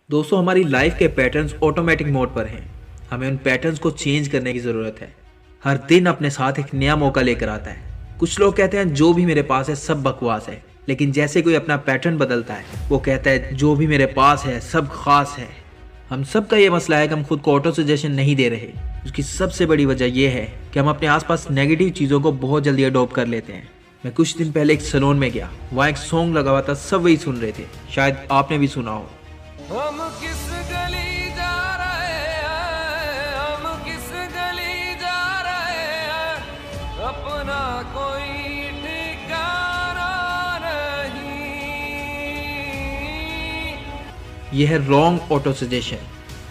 दोस्तों, हमारी लाइफ के पैटर्न्स ऑटोमेटिक मोड पर हैं। हमें उन पैटर्न्स को चेंज करने की ज़रूरत है। हर दिन अपने साथ एक नया मौका लेकर आता है। कुछ लोग कहते हैं जो भी मेरे पास है सब बकवास है, लेकिन जैसे कोई अपना पैटर्न बदलता है वो कहता है जो भी मेरे पास है सब खास है। हम सब का ये मसला है कि हम खुद को ऑटो सजेशन नहीं दे रहे। उसकी सबसे बड़ी वजह यह है कि हम अपने आसपास नेगेटिव चीज़ों को बहुत जल्दी अडॉप्ट कर लेते हैं। मैं कुछ दिन पहले एक सैलून में गया, वहाँ एक सॉन्ग लगा हुआ था, सब वही सुन रहे थे। शायद आपने भी सुना हो। हम किस गली जा रहे हैं, हम किस गली जा रहे हैं, अपना कोई ठिकाना नहीं। यह है रॉन्ग ऑटो सजेशन।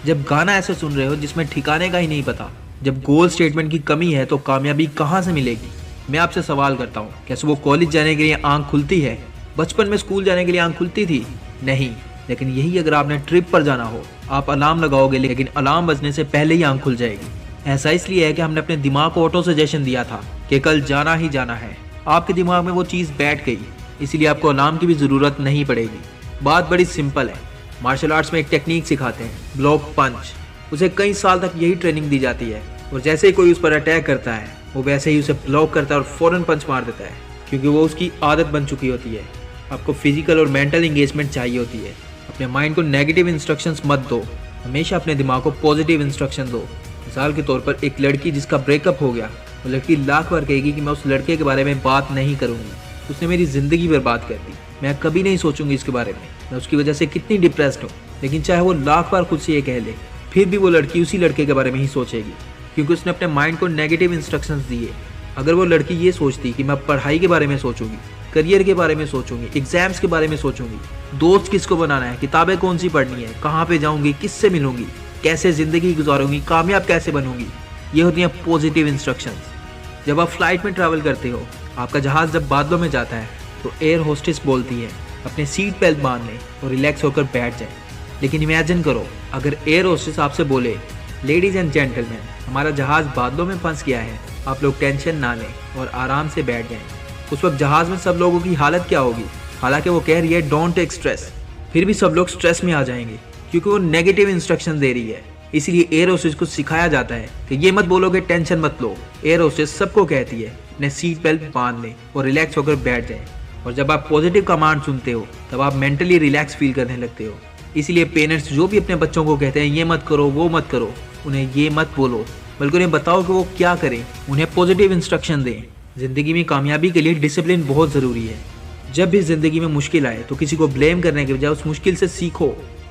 जब गाना ऐसे सुन रहे हो जिसमें ठिकाने का ही नहीं पता, जब गोल स्टेटमेंट की कमी है तो कामयाबी कहाँ से मिलेगी। मैं आपसे सवाल करता हूँ, क्या सुबह कॉलेज जाने के लिए आंख खुलती है? बचपन में स्कूल जाने के लिए आंख खुलती थी? नहीं। लेकिन यही अगर आपने ट्रिप पर जाना हो, आप अलार्म लगाओगे लेकिन अलार्म बजने से पहले ही आंख खुल जाएगी। ऐसा इसलिए है कि हमने अपने दिमाग को ऑटो सजेशन दिया था कि कल जाना ही जाना है। आपके दिमाग में वो चीज़ बैठ गई, इसीलिए आपको अलार्म की भी ज़रूरत नहीं पड़ेगी। बात बड़ी सिंपल है। मार्शल आर्ट्स में एक टेक्निक सिखाते हैं, ब्लॉक पंच। उसे कई साल तक यही ट्रेनिंग दी जाती है और जैसे ही कोई उस पर अटैक करता है वो वैसे ही उसे ब्लॉक करता है और फौरन पंच मार देता है, क्योंकि वो उसकी आदत बन चुकी होती है। आपको फिजिकल और मेंटल इंगेजमेंट चाहिए होती है। अपने माइंड को नेगेटिव इंस्ट्रक्शंस मत दो, हमेशा अपने दिमाग को पॉजिटिव इंस्ट्रक्शन दो। मिसाल के तौर पर एक लड़की जिसका ब्रेकअप हो गया, वो लड़की लाख बार कहेगी कि मैं उस लड़के के बारे में बात नहीं करूँगी, उसने मेरी ज़िंदगी बर्बाद कर दी, मैं कभी नहीं सोचूंगी इसके बारे में, मैं उसकी वजह से कितनी डिप्रेस्ड हूँ। लेकिन चाहे वो लाख बार खुद से ये कह ले, फिर भी वो लड़की उसी लड़के के बारे में ही सोचेगी, क्योंकि उसने अपने माइंड को नेगेटिव इंस्ट्रक्शंस दिए। अगर वो लड़की ये सोचती कि मैं पढ़ाई के बारे में सोचूंगी, करियर के बारे में सोचूंगी, एग्जाम्स के बारे में सोचूंगी, दोस्त किसको बनाना है, किताबें कौन सी पढ़नी है, कहाँ पे जाऊंगी, किससे मिलूंगी, कैसे ज़िंदगी गुजारूंगी, कामयाब कैसे बनूंगी, ये होती हैं पॉजिटिव इंस्ट्रक्शंस। जब आप फ्लाइट में ट्रैवल करते हो, आपका जहाज़ जब बादलों में जाता है तो एयर होस्टेस बोलती है अपने सीट बेल्ट बांध लें और रिलैक्स होकर बैठ जाएं। लेकिन इमेजिन करो, अगर एयर होस्टेस आपसे बोले, लेडीज़ एंड जेंटलमैन, हमारा जहाज़ बादलों में फंस गया है, आप लोग टेंशन ना लें और आराम से बैठ जाएं। उस वक्त जहाज़ में सब लोगों की हालत क्या होगी? हालांकि वो कह रही है डोंट टेक स्ट्रेस, फिर भी सब लोग स्ट्रेस में आ जाएंगे, क्योंकि वो नेगेटिव इंस्ट्रक्शन दे रही है। इसीलिए एयर होस्टेस को सिखाया जाता है कि ये मत बोलो कि टेंशन मत लो। एयर होस्टेस सबको कहती है अपने सीट बेल्ट बांध लें और रिलैक्स होकर बैठ जाएं। और जब आप पॉजिटिव कमांड सुनते हो तब आप मेंटली रिलैक्स फील करने लगते हो। इसीलिए पेरेंट्स जो भी अपने बच्चों को कहते हैं ये मत करो वो मत करो, उन्हें ये मत बोलो, बल्कि उन्हें बताओ कि वो क्या करें, उन्हें पॉजिटिव इंस्ट्रक्शन दें। ज़िंदगी में कामयाबी के लिए डिसिप्लिन बहुत ज़रूरी है। जब भी ज़िंदगी में मुश्किल आए तो किसी को ब्लेम करने के बजाय उस मुश्किल से सीखो,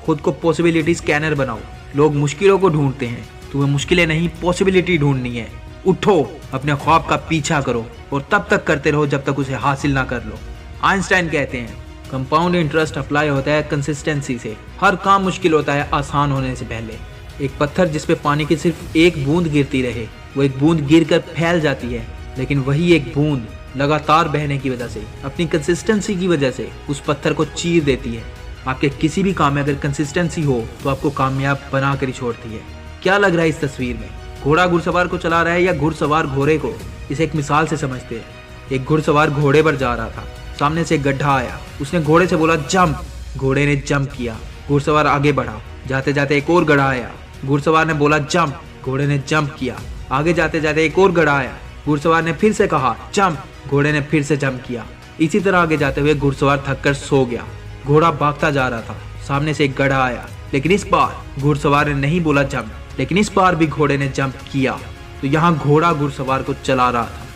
खुद को पॉसिबिलिटी स्कैनर बनाओ। लोग मुश्किलों को ढूंढते हैं, तुम्हें मुश्किलें नहीं पॉसिबिलिटी ढूंढनी है। उठो, अपने ख्वाब का पीछा करो और तब तक करते रहो जब तक उसे हासिल ना कर लो। आइंस्टाइन कहते हैं कंपाउंड इंटरेस्ट अप्लाई होता है कंसिस्टेंसी से। हर काम मुश्किल होता है आसान होने से पहले। एक पत्थर जिस पे पानी की सिर्फ एक बूंद गिरती रहे, वो एक बूंद गिरकर फैल जाती है, लेकिन वही एक बूंद लगातार बहने की वजह से, अपनी कंसिस्टेंसी की वजह से उस पत्थर को चीर देती है। आपके किसी भी काम में अगर कंसिस्टेंसी हो तो आपको कामयाब बना कर ही छोड़ती है। क्या लग रहा है इस तस्वीर में? घोड़ा घुड़सवार को चला रहा है या घुड़सवार घोड़े को? इसे एक मिसाल से समझते हैं। एक घुड़सवार घोड़े पर जा रहा था, सामने से एक गड्ढा आया, उसने घोड़े से बोला जंप, घोड़े ने जंप किया, घुड़सवार आगे बढ़ा। जाते जाते एक और गड्ढा आया, घुड़सवार ने बोला जंप, घोड़े ने जंप किया। आगे जाते जाते एक और गड्ढा आया, घुड़सवार ने फिर से कहा जंप, घोड़े ने फिर से जंप किया। इसी तरह आगे जाते हुए घुड़सवार थककर सो गया। घोड़ा भागता जा रहा था, सामने से एक गड्ढा आया, लेकिन इस बार घुड़सवार ने नहीं बोला जंप, लेकिन इस बार भी घोड़े ने जंप किया। तो यहाँ घोड़ा घुड़सवार को चला रहा था।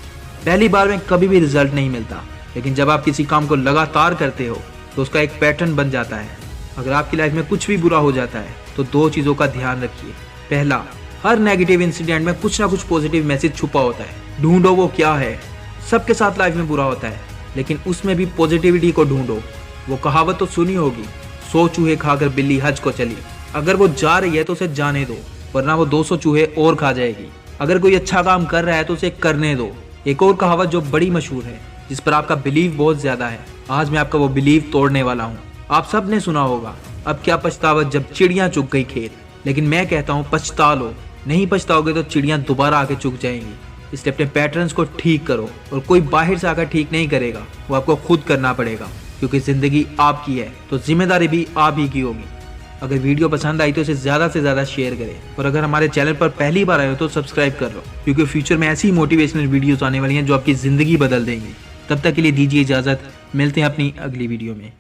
पहली बार में कभी भी रिजल्ट नहीं मिलता, लेकिन जब आप किसी काम को लगातार करते हो तो उसका एक पैटर्न बन जाता है। अगर आपकी लाइफ में कुछ भी बुरा हो जाता है तो दो चीज़ों का ध्यान रखिए। पहला, हर नेगेटिव इंसिडेंट में कुछ ना कुछ पॉजिटिव मैसेज छुपा होता है, ढूंढो वो क्या है। सबके साथ लाइफ में बुरा होता है, लेकिन उसमें भी पॉजिटिविटी को ढूंढो। वो कहावत तो सुनी होगी, 100 चूहे खाकर बिल्ली हज को चली। अगर वो जा रही है तो उसे जाने दो, वरना वो 200 चूहे और खा जाएगी। अगर कोई अच्छा काम कर रहा है तो उसे करने दो। एक और कहावत जो बड़ी मशहूर है, जिस पर आपका बिलीव बहुत ज्यादा है, आज मैं आपका वो बिलीव तोड़ने वाला हूँ। आप सब ने सुना होगा, अब क्या पछतावा जब चिड़ियां चुग गई खेत। लेकिन मैं कहता हूँ पछता लो, नहीं पछताओगे तो चिड़ियां दोबारा आके चुग जाएंगी। इसलिए अपने पैटर्न्स को ठीक करो, और कोई बाहर से आकर ठीक नहीं करेगा, वो आपको खुद करना पड़ेगा, क्योंकि जिंदगी आपकी है तो जिम्मेदारी भी आप ही की होगी। अगर वीडियो पसंद आई तो इसे ज़्यादा से ज़्यादा शेयर करें, और अगर हमारे चैनल पर पहली बार आए हो तो सब्सक्राइब कर लो, क्योंकि फ्यूचर में ऐसी मोटिवेशनल वीडियोस आने वाली हैं जो आपकी ज़िंदगी बदल देंगी। तब तक के लिए दीजिए इजाज़त, मिलते हैं अपनी अगली वीडियो में।